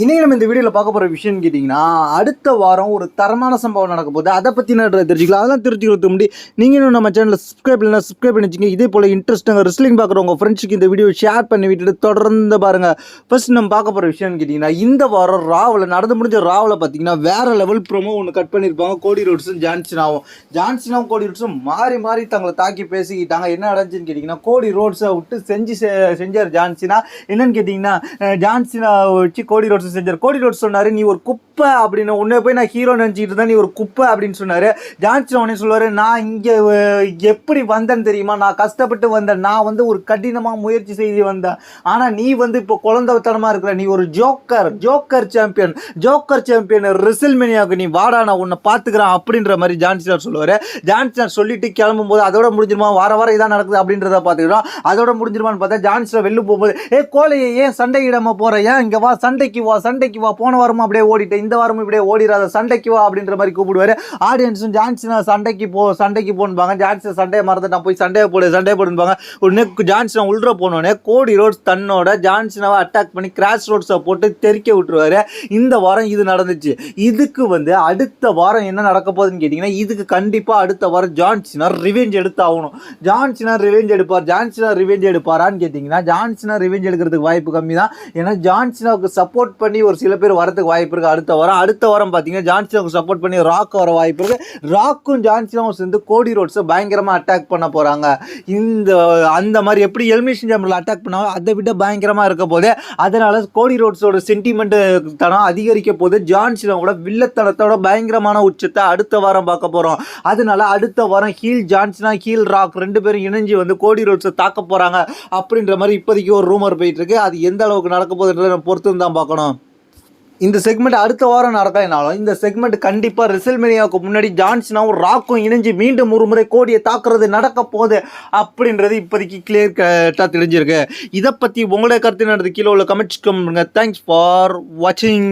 இன்னைக்கு நம்ம இந்த வீடியோவில் பார்க்க போகிற விஷயம்னு கேட்டிங்கன்னா, அடுத்த வாரம் ஒரு தரமான சம்பவம் நடக்க போகுது. அதை பற்றி நான் தெரிஞ்சுக்கலாம். அதெல்லாம் தெரிஞ்சுக்கிறதுக்கு முன்னாடி நீங்கள் இன்னும் நம்ம சேனலில் சப்ஸ்கிரைப் இல்லைனா சப்ஸ்கிரைப் பண்ணி வச்சுங்க. இதே போல் இன்ட்ரெஸ்ட்டாக ரெஸ்லிங் பார்க்குறவங்க ஃப்ரெண்ட்ஸுக்கு இந்த வீடியோ ஷேர் பண்ணி விட்டுட்டு தொடர்ந்து பாருங்கள். ஃபர்ஸ்ட் நம்ம பார்க்க போகிற விஷயம்னு கேட்டிங்கன்னா, இந்த வாரம் ராவில் நடந்து முடிஞ்ச ராவில் பார்த்தீங்கன்னா வேறு லெவல் ப்ரோமோ ஒன்று கட் பண்ணியிருப்பாங்க. கோடி ரோட்ஸும் ஜான்சினாவும் கோடி ரோட்ஸும் மாறி மாறி தங்களை தாக்கி பேசிக்கிட்டாங்க. என்ன நடந்துச்சுன்னு கேட்டிங்கன்னா, கோடி ரோட்ஸை விட்டு செஞ்சார் ஜான்சினா. என்னன்னு கேட்டிங்கன்னா, ஜான்சினா வச்சு கோடி ரோட்ஸ் செஞ்சார். கோடி ரோட்ஸ் சொன்னாரு, நீ ஒரு குப்பை அப்படின்னு. உன்னை போய் நான் ஹீரோ நினச்சிக்கிட்டு இருந்தேன், நீ ஒரு குப்பை அப்படின்னு சொன்னாரு. ஜான்சன் உடனே சொல்லுவாரு, நான் இங்கே எப்படி வந்தேன்னு தெரியுமா, நான் கஷ்டப்பட்டு வந்தேன், நான் ஒரு கடினமாக முயற்சி செய்து வந்தேன். ஆனால் நீ இப்போ குழந்தைத்தனமாக இருக்கிற, நீ ஒரு ஜோக்கர் சாம்பியன் ரெசில்மேனியாவுக்கு நீ வாடா, நான் உன்னை பார்த்துக்கிறேன் அப்படின்ற மாதிரி ஜான்சன் சொல்லுவார். ஜான்சன் சொல்லிட்டு கிளம்பும் போது அதோட முடிஞ்சிருமா, வார இதான் நடக்குது அப்படின்றத பார்த்துக்கிறோம். அதோட முடிஞ்சிருமான்னு பார்த்தா ஜான்சன் வெளில போகும்போது, கோலையை ஏன் சண்டையிடாம போற, ஏன் இங்கே வா, சண்டைக்கு வா, போன வாரமும் அப்படியே ஓடிட்டு இந்த வாரமும் இப்படியே ஓடிடாத, சண்டைக்கு வா அப்படின்ற மாதிரி கூப்பிடுவாரு. ஆடியன்ஸும் ஜான்சனா சண்டைக்கு போன்பாங்க. ஜான்சன் சண்டையை மறந்து நான் போய் சண்டையை போடுன்பாங்க. உடனே ஜான்சனா உள்ள போனோடனே கோடி ரோட்ஸ் தன்னோட ஜான்சனாவை அட்டாக் பண்ணி கிராஷ் ரோட்ஸை போட்டு தெறிக்க விட்டுருவாரு. இந்த வாரம் இது நடந்துச்சு. இதுக்கு அடுத்த வாரம் என்ன நடக்க போகுதுன்னு கேட்டிங்கன்னா, இதுக்கு கண்டிப்பாக அடுத்த வாரம் ஜான்சனா ரிவெஞ்ச் எடுத்து ஆகணும். ஜான்சனா ரிவெஞ்ச் எடுப்பாரான்னு கேட்டிங்கன்னா, ஜான்சனா ரிவெஞ்ச் எடுக்கிறதுக்கு வாய்ப்பு கம்மி தான். ஏன்னா ஜான்சனாவுக்கு சப்போர்ட் பண்ணி ஒரு சில பேர் வரதுக்கு வாய்ப்பு இருக்கு. அடுத்த வாரம் பார்த்தீங்கன்னா ஜான்சனாவுக்கு சப்போர்ட் பண்ணி ராக் வர வாய்ப்பு இருக்கு. ராக்கும் ஜான்சனாவும் சேர்ந்து கோடி ரோட்ஸை பயங்கரமாக அட்டாக் பண்ண போகிறாங்க. அந்த மாதிரி எப்படி எலிமினேஷன் சேம்பரில் அட்டாக் பண்ணாங்க அதை விட பயங்கரமாக இருக்க போது. அதனால கோடி ரோட்ஸோட சென்டிமெண்ட் தனம் அதிகரிக்க போது. ஜான்சனாவோட வில்லத்தனத்தோட பயங்கரமான உச்சத்தை அடுத்த வாரம் பார்க்க போகிறோம். அதனால அடுத்த வாரம் ஹீல் ஜான்சனா ஹீல் ராக் ரெண்டு பேரும் இணைஞ்சு கோடி ரோட்ஸை தாக்க போகிறாங்க அப்படின்ற மாதிரி இப்போதைக்கு ஒரு ரூமர் போயிட்டு இருக்கு. அது எந்த அளவுக்கு நடக்க போகுதுன்றத பொறுத்து தான் பார்க்கணும். இந்த செக்மெண்ட் அடுத்த வாரம் நடக்கலைனாலும் இந்த செக்மெண்ட் கண்டிப்பாக ரெசில்மேனியாவுக்கு முன்னாடி ஜான்சனாவும் ராக்கும் இணைஞ்சு மீண்டும் ஒரு முறை கோடியை தாக்குறது நடக்க போகுது அப்படின்றது இப்போதைக்கு கிளியர் கட்டாக தெரிஞ்சிருக்கு. இதை பற்றி உங்களுடைய கருத்து நடந்து கீழே உள்ள கமெண்ட்ஸ் பண்ணுங்க. தேங்க்ஸ் ஃபார் வாட்சிங்.